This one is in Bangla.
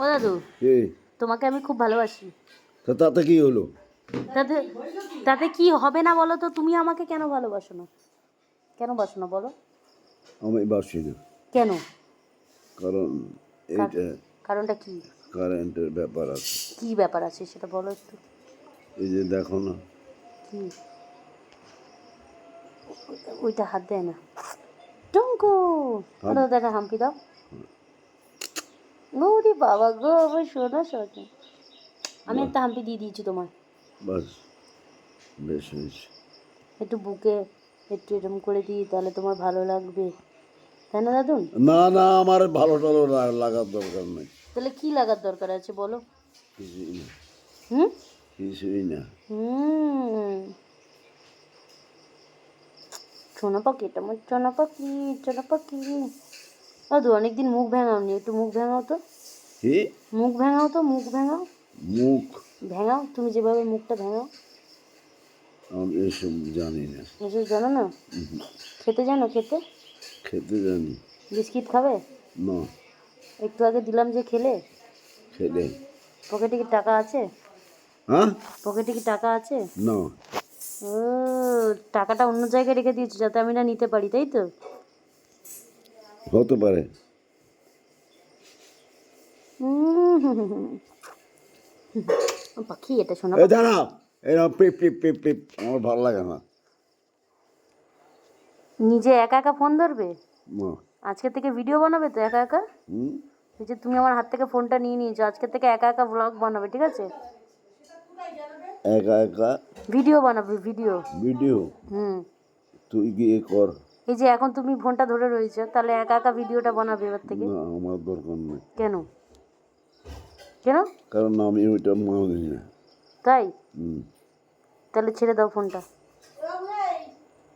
ও দাদু, কি তোমাকে আমি খুব ভালোবাসি। তাতে কি হলো? তাতে তাতে কি হবে না বলো তো? তুমি আমাকে কেন ভালোবাসো না? কেন বাসো না বলো? আমি বাসি না, কেন? কারণ এইটা কারণটা কি? কারেন্টের ব্যাপার আছে। কি ব্যাপার আছে সেটা বলো একটু। এই যে দেখো না, কি? ওইটা হাত দেয় না। টুঙ্কু, ওটা দেখা হাম্পি দাও। ওরে বাবা গো, আমার সোনা সোনা। আমি একটা হাম্পি দিয়ে দিয়েছি তোমায়। বাস বেশ হয়েছে। একটু বুকে একটু এরম করে দিই, তাহলে তোমার ভালো লাগবে, তাই না দাদুন? না না, আমার ভালো টালো লাগার দরকার নেই। তাহলে কি লাগার দরকার আছে বলো? কিছুই না, হুম কিছুই না। হুম সোনা পাখি, এটা আমার সোনা পাখি, সোনা পাখি। দাদু অনেকদিন মুখ ভেঙাওনি, একটু মুখ ভেঙাও তো। কি মুখ ভেঙাও তো, মুখ ভেঙাও। মুখ? ভেঙাও, তুমি যেভাবে মুখটা ভেঙাও। আমি এসব জানি না। এসব জানো না? খেতে জানো? খেতে খেতে জানি বিস্কিট খাবে? না। একটু আগে দিলাম যে, খেলে? খেলে পকেটে কি টাকা আছে? হ্যাঁ? পকেটে কি টাকা আছে? না, ও, টাকাটা অন্য জায়গায় রেখে দিয়েছো যাতে আমি না নিতে পারি, তাই তো? হতে পারে। পাখি, এটা শোনা এ দাঁড়া, এরকম পিপ পিপ পিপ পিপ আমার ভালো লাগে না। নিজে একা একা ফোন ধরবে? না। আজকে থেকে ভিডিও বানাবে তো একা একা? হুম? এই যে তুমি আমার হাত থেকে ফোনটা নিয়ে নিয়েছো, আজকে থেকে একা একা ব্লগ বানাবে, ঠিক আছে? একা একা ভিডিও বানাবে, ভিডিও। ভিডিও? হুম। তুই গিয়ে কর। এই যে এখন তুমি ফোনটা ধরে রয়েছো, তাহলে একা একা ভিডিওটা বানাবে এবার থেকে। না, আমার দরকার নেই। কেন? কেন? কারণ আমি ওইটা মানি না। তাই? হুম। তাহলে ছেড়ে দাও ফোনটা।